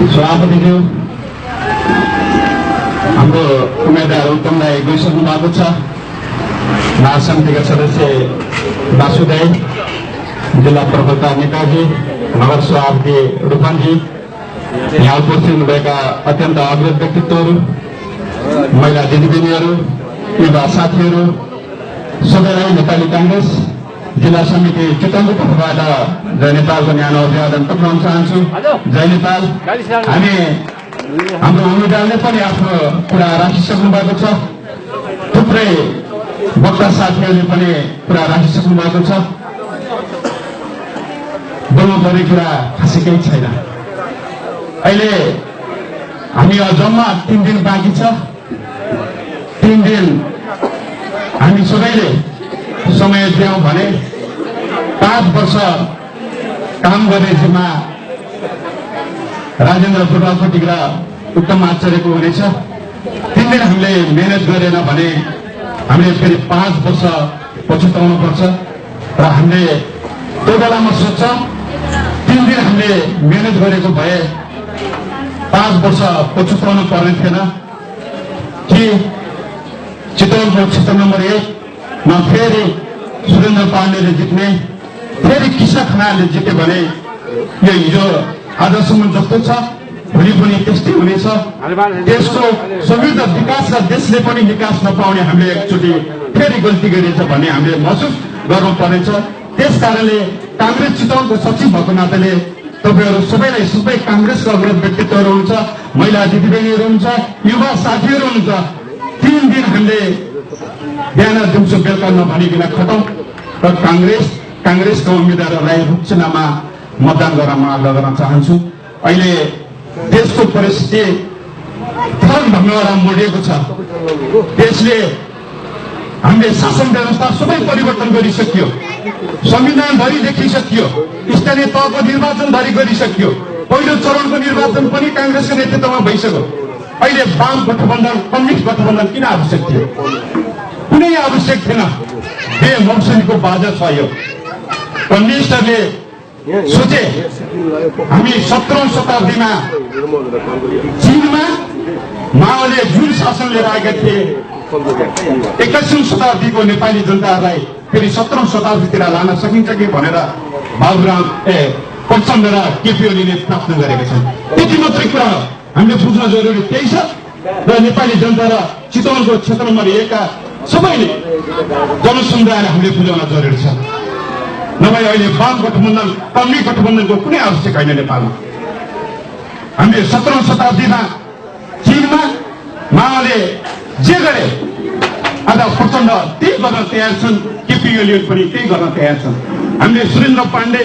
सभापतिज्यू, हाम्रो उम्मेदवार उत्तमलाई गइसक्नु भएको छ। महासमितिका समितिका सदस्य वासुदेव, जिल्ला प्रवक्ता नेताजी, नगर सभापति रूपनजी, यहाँ उपस्थित हुनुभएका अत्यन्त अग्रज व्यक्तित्वहरू, महिला दिदीबहिनीहरू, युवा साथीहरू, सबैलाई नेपाली कांग्रेस जिल्ला समिति चितवनको पक्षबाट जय नेपालको न्यानो अभिवादन पठाउन चाहन्छु। जय नेपाल। हाम्रो उम्मेदवारले पनि आफ्नो कुरा राखिसक्नु भएको छ। थुप्रै वक्ता साथीहरूले पनि कुरा राखिसक्नु भएको छ। बोल्नुपर्ने कुरा खासै केही छैन। अहिले हामी जम्मा 3 दिन बाँकी छ। 3 दिन हामी सबैले समय दियौं भने 5 वर्ष काम गर्ने जिम्मा राजेन्द्र फुटबलपट्टि र उत्तम आचार्यको हुनेछ। 3 दिन हामीले मेहनत गरेन भने हामीले फेरि 5 वर्ष पछुताउनु पर्छ र हामीले त्यो बेलामा सोच्छ 3 दिन हामीले मेहनत गरेको भए 5 वर्ष पछुताउनु पर्ने थिएन कि चितवनको क्षेत्र नम्बर 1 मा फेरि सुरेन्द्र पाण्डेले जित्ने, फेरि किसा खनालले जित्यो भने यो हिजो आजसम्म जस्तो छ भोलि पनि त्यस्तै हुनेछ। देशको समृद्ध विकास र देशले पनि निकास नपाउने हामीले एकचोटि फेरि गल्ती गरेछ भन्ने हामीले महसुस गर्नुपर्नेछ। त्यसकारणले कांग्रेस चितवनको सचिव भएको नाताले तपाईहरू सबैलाई सबै कांग्रेसका अग्रज व्यक्तित्वहरू हुन्छ, महिला दिदीबहिनीहरू हुन्छ, युवा साथीहरू हुन्छ। 3 दिन हामीले बिहान दिउँसो बेलुका नभनिकन खटौँ र कांग्रेसका उम्मेदवारहरूलाई रूपचनामा मतदान गर्न म आग्रह गर्न चाहन्छु। अहिले देशको परिस्थिति फरक ढङ्गबाट मोडिएको छ। देशले हामीले शासन व्यवस्था सबै परिवर्तन गरिसक्यो, संविधान धरि देखिसक्यो, स्थानीय तहको निर्वाचन धरि गरिसक्यो, पहिलो चरणको निर्वाचन पनि कांग्रेसको नेतृत्वमा भइसक्यो। अहिले वाम गठबन्धन कम्युनिस्ट गठबन्धन किन आवश्यक थियो? कुनै आवश्यक थिएन। बेमौसमीको बाजा छ यो। कम्युनिस्टहरूले सोचे हामी 17औं शताब्दीमा चीनमा माओले जुन शासन लिएर आएका थिए 21औं शताब्दीको नेपाली जनताहरूलाई फेरि 17औं शताब्दीतिर लान सकिन्छ कि भनेर बाबुराम पचन्द र केपी ओलीले प्रार्थना गरेका छन्। त्यति मात्रै कुरा हामीले बुझ्न जरुरी त्यही छ र नेपाली जनता र चितवनको क्षेत्र नम्बर 1 का सबैले जनसमुदायलाई हामीले बुझाउन जरुरी छ। नभए अहिले वाम गठबन्धन कम्युनिस्ट गठबन्धनको कुनै आवश्यक होइन। नेपालमा हामीले 17औं शताब्दीमा चीनमा माओले जे गरे आज प्रचण्ड त्यही गर्न तयार छन्, केपी ओली पनि त्यही गर्न तयार छन्। हामीले सुरेन्द्र पाण्डे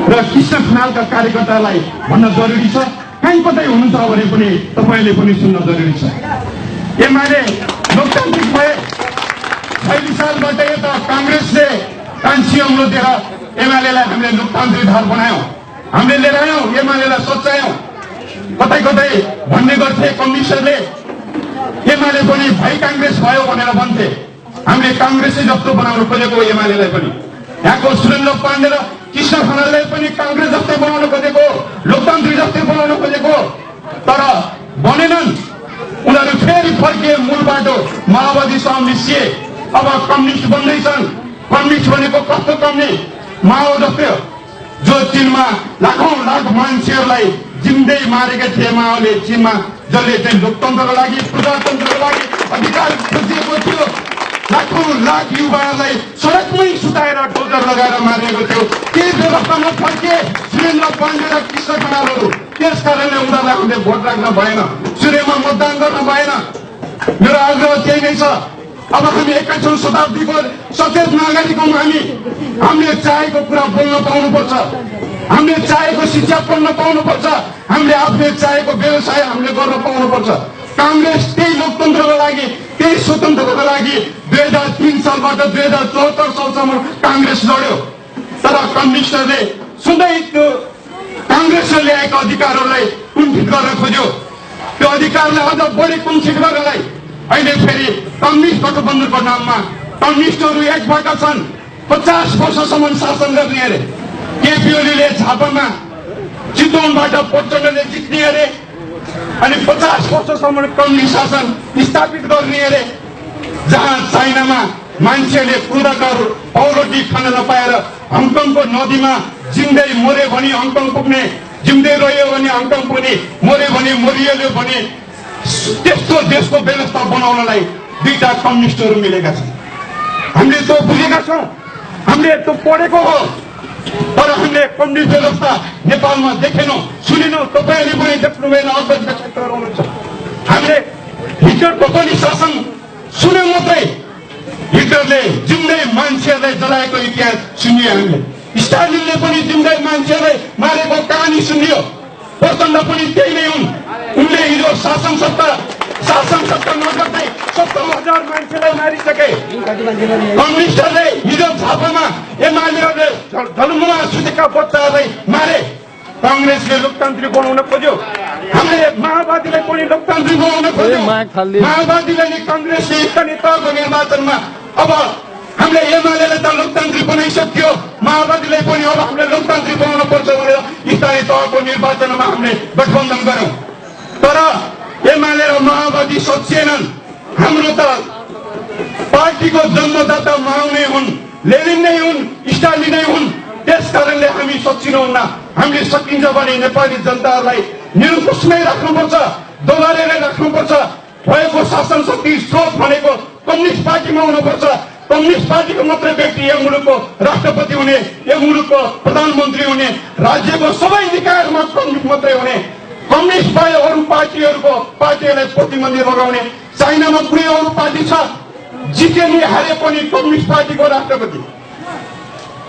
र कृष्ण खनालका कार्यकर्तालाई भन्न जरुरी छ, कहीँ कतै हुनुहुन्छ भने पनि तपाईले पनि सुन्न जरुरी छ। एमाले लोकतान्त्रिक भए 46 सालबाट यता कांग्रेसले कान्छी औँलो दिएर एमालेलाई हामीले लोकतान्त्रिक धार बनायौं, हामीले लिएर आयौं, एमालेलाई सच्यायौं। कतै कतै भन्ने गर्थे कम्युनिस्टहरूले एमाले पनि भाइ कांग्रेस भयो भनेर भन्थे। हामीले कांग्रेसै जस्तो बनाउन खोजेको एमालेलाई पनि, यहाँको सुरेन्द्र पाण्डे र कृष्ण खनाललाई पनि कांग्रेस जस्तै बनाउन खोजेको, लोकतान्त्रिक जस्तै बनाउन खोजेको, तर बनेनन्। उनीहरू फेरि फर्किए मूल बाटो, माओवादीसँग मिसिए। अब कम्युनिस्ट बन्दैछन्। कम्युनिस्ट भनेको कस्तो कम्युनिस्ट? माओ जस्तो जो चीनमा लाखौं लाख मान्छेहरूलाई जिम्दै मारेका थिए माओले चीनमा, जसले चाहिँ लोकतन्त्रको लागि प्रजातन्त्रको लागि अधिकार खोजिएको थियो। लाखौं लाख युवाहरूलाई सडकमै सुताएर डोजर लगाएर मारिएको थियो। केही व्यवस्थामा फर्के सुरेन्द्र पाण्डे र कृष्ण खनालहरू। त्यसकारणले उनीहरूलाई हामीले भोट राख्न भएन, सूर्यमा मतदान गर्न भएन। मेरो आग्रह त्यही नै छ। अब हामी 21औं शताब्दीको सचेत नागरिक हौं। हामीले चाहेको कुरा बोल्न पाउनुपर्छ, हामीले चाहेको शिक्षा पढ्न पाउनुपर्छ, हामीले आफूले चाहेको व्यवसाय हामीले गर्न पाउनुपर्छ। कांग्रेस त्यही लोकतन्त्रको लागि, त्यही स्वतन्त्रताको लागि 2003 सालबाट 2074 सालसम्म कांग्रेस लड्यो। तर कम्युनिस्टहरूले सधैँ त्यो कांग्रेसले ल्याएको अधिकारहरूलाई कुण्ठित गर्न खोज्यो। त्यो अधिकारलाई अझ बढी कुण्ठित गर्नलाई अहिले फेरि कम्युनिस्ट गठबन्धनको नाममा कम्युनिस्टहरू एक भएका छन्। 50 वर्षसम्म शासन गर्ने अरे। केपी ओलीले झापामा चितवनबाट प्रचण्डले जित्ने अरे अनि 50 वर्षसम्म कम्युनिस्ट शासन स्थापित गर्ने अरे। जहाँ चाइनामा मान्छेले कुदाकर पाउरोटी खान नपाएर हङकङको नदीमा जिउँदै मर्यो भने हङकङ पुग्ने, जिउँदै रह्यो भने हङकङ पुग्ने, मर्यो भने मरियो भने त्यस्तो देशको व्यवस्था बनाउनलाई दुईटा कम्युनिस्टहरू मिलेका छन्। हामीले त्यो बुझेका छौँ, हामीले त्यो पढेको हो, तर हामीले कम्युनिस्ट व्यवस्था नेपालमा देखेनौँ, सुनेनौँ। तपाईँहरूले पनि देख्नु भएन, अध्यक्ष क्षेत्रहरू हुनुहुन्छ। हामीले हिटलरको पनि शासन सुन्यौँ मात्रै, हिटलरले जिउँदै मान्छेहरूलाई जलाएको इतिहास सुनियो हामीले। स्टालिनले पनि जिउँदै मान्छेहरूलाई मारेको कहानी सुनियो। प्रचण्ड पनि त्यही नै हुन्। उनले हिजो शासन सत्ता नगर्दै 70,000 मान्छेलाई मारिसके। कम्युनिस्टहरूले हिजो झापामा एमालेहरूले धर्ममा सुतेका बच्चाहरूलाई मारे। कांग्रेसले लोकतान्त्रिक बनाउन खोज्यो, हामीले माओवादीलाई पनि लोकतान्त्रिक बनाउन खोज्यो। माओवादीले नि कांग्रेसले स्थानीय तहको निर्वाचनमा अब हामीले एमालेलाई त लोकतान्त्रिक बनाइसक्यो, माओवादीलाई पनि अब हामीले लोकतान्त्रिक बनाउनु पर्छ भनेर स्थानीय तहको निर्वाचनमा हामीले गठबन्धन गर्यौं। तर एमाले र माओवादी सचिएनन्। हाम्रो त पार्टीको जन्मदाता माओ नै हुन्, लेनिन नै हुन्, स्टालिन नै हुन्। त्यसकारणले हामी सचिनुहुन्न। हामीले सकिन्छ भने नेपाली जनतालाई निरङ्कुशमै राख्नुपर्छ, दोहोरेर राख्नुपर्छ। भएको शासन शक्ति स्रोत भनेको कम्युनिस्ट पार्टीमा हुनुपर्छ। कम्युनिस्ट पार्टीको मात्रै व्यक्ति यो मुलुकको राष्ट्रपति हुने, यो मुलुकको प्रधानमन्त्री हुने, राज्यको सबै निकायमा कम्युनिस्ट मात्रै हुने। कम्युनिस्ट बाहेक अरू पार्टीहरूलाई प्रतिबन्ध लगाउने। चाइनामा कुनै अरू पार्टी छ? जितेले हारे पनि कम्युनिस्ट पार्टीको राष्ट्रपति,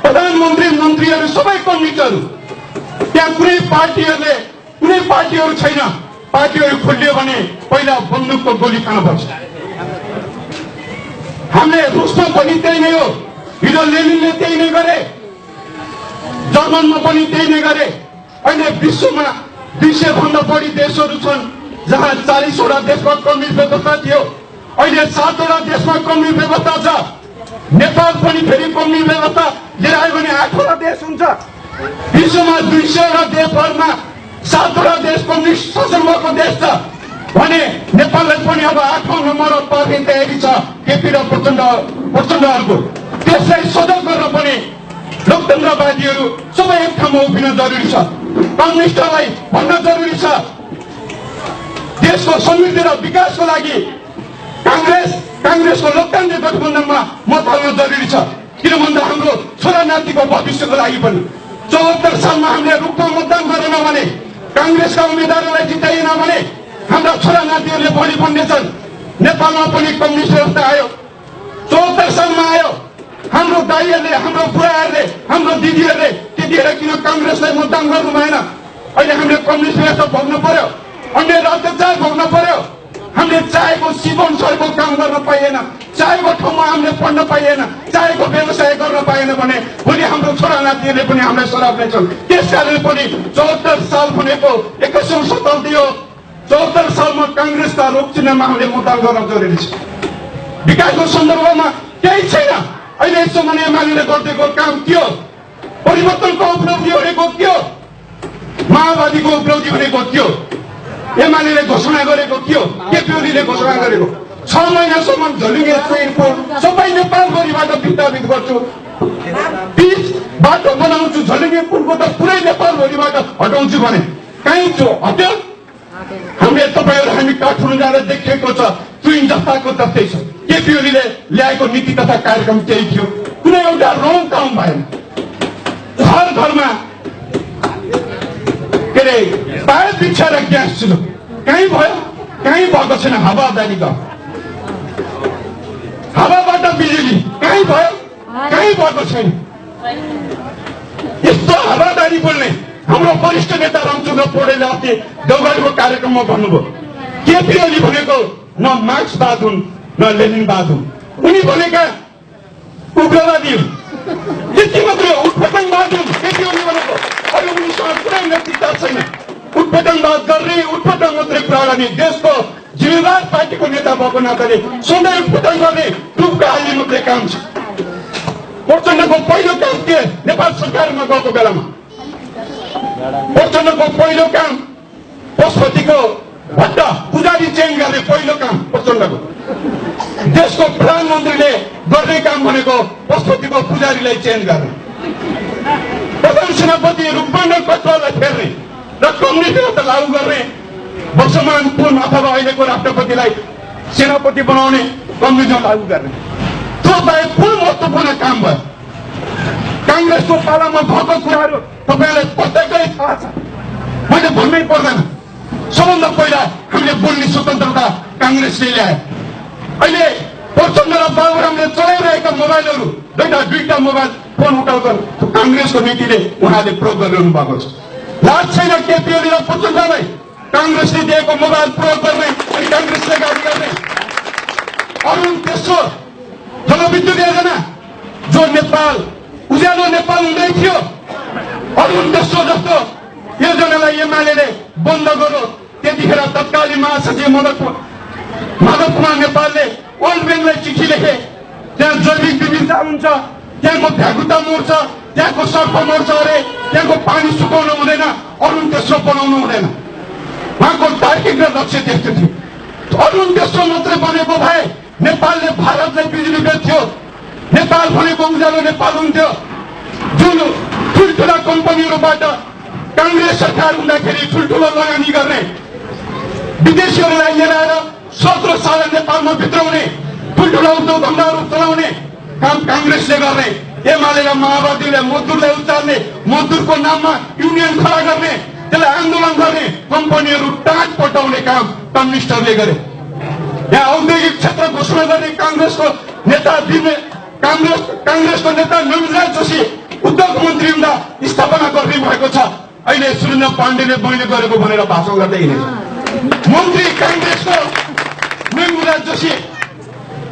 प्रधानमन्त्री, मन्त्रीहरू सबै कम्युनिस्टहरू। त्यहाँ कुनै पार्टीहरू छैन। पार्टीहरू खोलियो भने पहिला बन्दुकको गोली खानुपर्छ। हामीले रुसमा पनि त्यही नै हो। हिजो लेनिनले त्यही नै गरे, जर्मनमा पनि त्यही नै गरे। अहिले विश्वमा 200 भन्दा बढी देशहरू छन् जहाँ 40 वटा देशमा कम्युनिस्ट व्यवस्था थियो। अहिले 7 वटा देशमा कम्युनिस्ट व्यवस्था छ। नेपाल पनि फेरि कम्युनिस्ट व्यवस्था लिएर आयो भने 8 वटा देश हुन्छ। विश्वमा 200 वटा देशहरूमा 7 वटा देश कम्युनिस्ट शासन भएको देश छ भने नेपाललाई पनि अब 8औं नम्बरमा पर्ने तयारी छ केपी र प्रचण्डहरूको। त्यसलाई सजग गर्न पनि लोकतन्त्रवादीहरू सबै एक ठाउँमा उभिन जरुरी छ। कम्युनिस्टलाई भन्न जरुरी छ देशको समृद्धि र विकासको लागि कांग्रेसको लोकतान्त्रिक गठबन्धनमा मत हाल्न जरुरी छ। किन भन्दा हाम्रो छोरा नातिको भविष्यको लागि पनि 74 सालमा हामीले रुखमा मतदान गरेन भने, कांग्रेसका उम्मेद्वारलाई जिताइएन भने हाम्रा छोरा नातिहरूले भोलि बन्नेछन्। नेपालमा पनि कम्युनिस्ट व्यवस्था आयो, 74 सालमा आयो। हाम्रो दाइहरूले, हाम्रो बुढाहरूले, हाम्रो दिदीहरूले त्यतिखेर किन कांग्रेसलाई मतदान गर्नु भएन? अहिले हामीले कम्युनिस्ट व्यवस्था भोग्नु पर्यो, अन्य अत्याचार भोग्नु पर्यो। हामीले चाहेको जीवन शैलीको काम गर्न पाइएन, चाहेको ठाउँमा हामीले पढ्न पाइएन, चाहेको व्यवसाय गर्न पाएन भने भोलि हाम्रो छोरा नातिहरूले पनि हामीलाई सराप दिन्छन्। त्यसकारण पनि 74 साल भनेको 21औं शताब्दी हो। 74 सालमा कांग्रेसका रोग चिन्हमा हामीले मतदान गर्न जरुरी छ। विकासको सन्दर्भमा केही छैन। अहिले यसो भने एमाले गर्दैको काम के हो? परिवर्तनको उपलब्धि भनेको के हो? माओवादीको उपलब्धि भनेको के हो? एमाले घोषणा गरेको के हो? केपी ओलीले घोषणा गरेको 6 महिनासम्म झलुङ्गे ट्रेनको सबै नेपालभरिबाट विस्थापित गर्छु, 20 बाटो बनाउँछु, झलुङ्गे पुलको त पुरै नेपालभरिबाट हटाउँछु भने कहीँ हट्यो? हामीले तपाईहरु हामी काठमाडौँ जाँदा देखेको छ, ट्विन जस्ताको जस्तै छ। केपी ओलीले ल्याएको नीति तथा कार्यक्रम त्यही थियो। कुनै एउटा रङ काम भएन। घर घरमा के अरे पाइप बिछाएर ग्यास चुलो कहीँ भयो? कहीँ भएको छैन। हावादानी गयो, हावाबाट बिजुली कहीँ भयो? कहीँ भएको छैन। यस्तो हावादानी बोल्ने हाम्रो वरिष्ठ नेता रामचन्द्र पौडेलले अस्ति देउगढीको कार्यक्रममा भन्नुभयो, केपी ओली भनेको न मार्क्सवाद हुन् न लेनिनवाद हुन्, उनी भनेका उग्रवादी हुन्। त्यति मात्रै हो, उत्पतनवाद हुन् केपी ओली भनेको। अहिले उनीसँग कुनै नेतृत्व छैन। उत्पतनवाद गर्ने, उत्पतन मात्रै कुरा गर्ने, देशको जिम्मेवार पार्टीको नेता भएको नाताले सधैँ उत्पतन गर्ने टुप्का हाल्ने मात्रै काम छ। प्रचण्डको पहिलो काम के? नेपाल सरकारमा गएको बेलामा प्रचण्डको पहिलो काम पशुपतिको भट्ट पुजारी चेन्ज गर्ने पहिलो काम प्रचण्डको। देशको प्रधानमन्त्रीले गर्ने काम भनेको पशुपतिको पुजारीलाई चेन्ज गर्ने, प्रधान सेनापति रूपमाण्ड कटुवाललाई फेर्ने र कम्युनिटीलाई लागू गर्ने, वर्तमान पूर्ण अथवा अहिलेको राष्ट्रपतिलाई सेनापति बनाउने कम्युनिजम लागू गर्ने। त्यो बाहेक कुन महत्त्वपूर्ण काम भयो? कांग्रेसको पालामा भएको कुराहरू तपाईलाई प्रत्येकलाई थाहा छ, मैले भन्नै पर्दैन। सबभन्दा पहिला हामीले बोल्ने स्वतन्त्रता कांग्रेसले ल्यायो। अहिले प्रचण्ड र बाबुरामले चलाइरहेका मोबाइलहरू दुईटा मोबाइल फोन उठाउ गर्नु कांग्रेसको नीतिले उहाँले प्रयोग गरिरहनु भएको छ। लाज छैन केपी ओली र प्रचण्डलाई कांग्रेसले दिएको मोबाइल प्रयोग गर्ने अनि कांग्रेसले गाडी गर्ने। अरुण तेस्रो जलविद्युत योजना जो नेपाल उज्यालो नेपाल हुँदै थियो, अरुण तेस्रो जस्तो योजनालाई एमाले बन्द गर्यो। त्यतिखेर तत्कालीन महासचिव माधव कुमार नेपालले वर्ल्ड ब्याङ्कलाई चिठी लेखे, त्यहाँ जैविक विविधता हुन्छ, त्यहाँको भ्यागुता मर्छ, त्यहाँको सर्प मर्छ अरे, त्यहाँको पानी सुकाउनु हुँदैन, अरुण तेस्रो बनाउनु हुँदैन। उहाँको तार्किक र लक्ष्य त्यस्तो थियो। अरुण तेस्रो मात्रै बनेको भए नेपालले भारतलाई बिजुली बेच्थ्यो, नेपाल भनेको उज्यालो नेपाल हुन्थ्यो। जुन ठुल्ठुला कम्पनीहरूबाट कांग्रेस सरकार हुँदाखेरि ठुल्ठुलो लगानी गर्ने, विदेशीहरूलाई लिएर आएर 17 साल नेपालमा भित्राउने, ठुल्ठुला उद्योग धन्दाहरू चलाउने काम कांग्रेसले गर्ने। एमाले र माओवादीले मजदुरलाई उचाल्ने, मजदुरको नाममा युनियन खडा गर्ने, त्यसलाई आन्दोलन गर्ने, कम्पनीहरू टाँट पटाउने काम कम्युनिस्टहरूले गरे। यहाँ औद्योगिक क्षेत्र घोषणा गर्ने कांग्रेसको नेता नमिराज जोशी उद्योग मन्त्री हुँदा स्थापना गर्ने भएको छ। अहिले सुरेन्द्र पाण्डेले मैले गरेको भनेर भाषण गर्दै हिँडेछ। मन्त्री कांग्रेसको नमिराज जोशी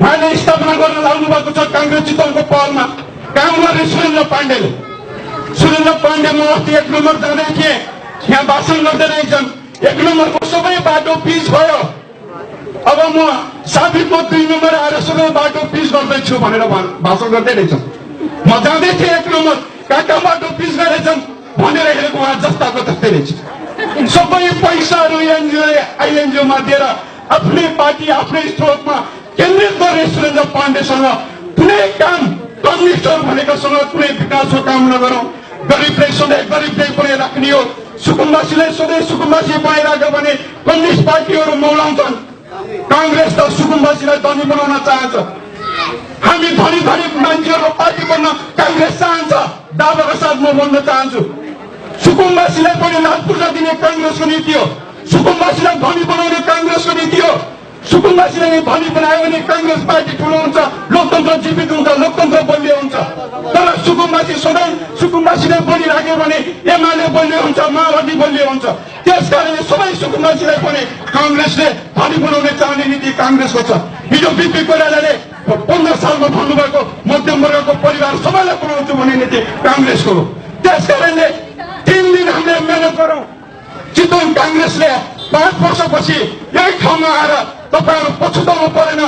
उहाँले स्थापना गर्न लाग्नु भएको छ कांग्रेस चितवनको पहलमा। काम गर्ने सुरेन्द्र पाण्डेले। सुरेन्द्र पाण्डे म अस्ति 1 नम्बर जाँदै थिएँ, यहाँ भाषण गर्दै रहेछन्। 1 नम्बरको सबै बाटो पिच भयो, अब म साबितमा 2 नम्बर आएर सबै बाटो पिच गर्दैछु भनेर भाषण गर्दै रहेछन्। म जाँदै थिएँ 1 नम्बर, कहाँ बाटो पिच गरेछन् भनेर हेरेको उहाँ जस्ताको जस्तै रहेछ। सबै पैसाहरू आइएनजिओमा दिएर आफ्नै पार्टी आफ्नै स्रोतमा केन्द्रित गर्ने सुरेन्द्र पाण्डेसँग कुनै काम कम्युनिस्टहरू भनेकोसँग कुनै विकासको काम नगरौँ। गरिबलाई सधैँ गरिबलाई बनाइ राख्ने हो, सुकुम्बासीलाई सधैँ सुकुम्बासी बनाइराख्यो भने कम्युनिस्ट पार्टीहरू मौलाउँछन्। कांग्रेस त सुकुम्बासीलाई धनी बनाउन चाहन्छ। हामी धनी मान्छेहरूको पार्टी बन्न कांग्रेस चाहन्छ। दावाका साथ म भन्न चाहन्छु, सुकुम्बासीलाई पनि लाभ पूर्जा दिने कांग्रेसको नीति हो, सुकुम्बासीलाई धनी बनाउने कांग्रेसको नीति हो। सुकुम्बासीलाई धनी बनायो भने कांग्रेस पार्टी ठुलो हुन्छ, लोकतन्त्र जीवित हुन्छ, लोकतन्त्र बलियो हुन्छ। तर सुकुम्बासी सधैँ सुकुम्बासीलाई बोलिराख्यो भने एमाले बलियो हुन्छ, माओवादी बलियो हुन्छ। त्यसकारणले सबै सुकुम्बासीलाई पनि कांग्रेसले धनी बनाउने चाहने नीति कांग्रेसको छ। हिजो बिपी कोइरालाले 15 सालमा भन्नुभएको मध्यम वर्गको परिवार सबैलाई बनाउँछु भन्ने नीति कांग्रेसको हो। त्यसकारणले 3 दिन हामीले मेहनत गरौँ। चितवन कांग्रेसले 5 वर्षपछि यही ठाउँमा आएर तपाईहरू पछुताउनु परेन।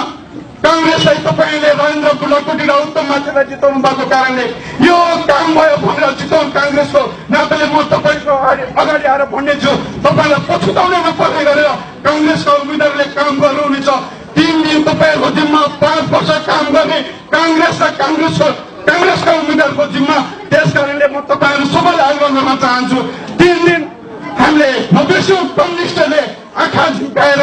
कांग्रेसलाई तपाईले रविन्द्र बुल्लाकोटी र उत्तम मान्छेलाई जिताउनु भएको कारणले यो काम भयो भनेर चितवन कांग्रेसको नाताले म तपाईको अगाडि आएर भन्ने छु, तपाईलाई पछुताउनु नपर्ने गरेर कांग्रेसका उम्मेदवारले काम गर्नुहुनेछ। 3 दिन तपाईहरूको जिम्मा 5 वर्ष काम गर्ने कांग्रेसका उम्मेदवारको जिम्मा। त्यसकारणले म तपाईहरू सबैलाई आग्रह गर्न चाहन्छु, 3 दिन हामीले मधेसी कम्युनिस्टले आँखा झुकाएर,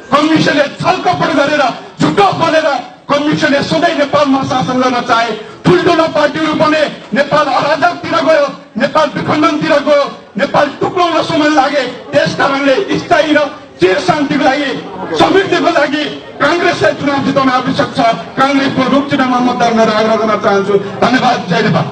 कम्युनिस्टले छलकपट गरेर, झुटो बोलेर कम्युनिस्टले सधैँ नेपालमा शासन गर्न चाहे। ठुल्ठुलो पार्टीहरू बने, नेपाल अराजकतिर गयो, नेपाल विखण्डनतिर गयो, नेपाल टुक्राउन समय लागे। त्यसकारणले स्थायी र चिर शान्तिको लागि, समृद्धिको लागि कांग्रेसलाई चुनाव जिताउन आवश्यक छ। कांग्रेसको रूप चिन्हमा मतदान गरेर आग्रह गर्न चाहन्छु। धन्यवाद। जय नेपाल।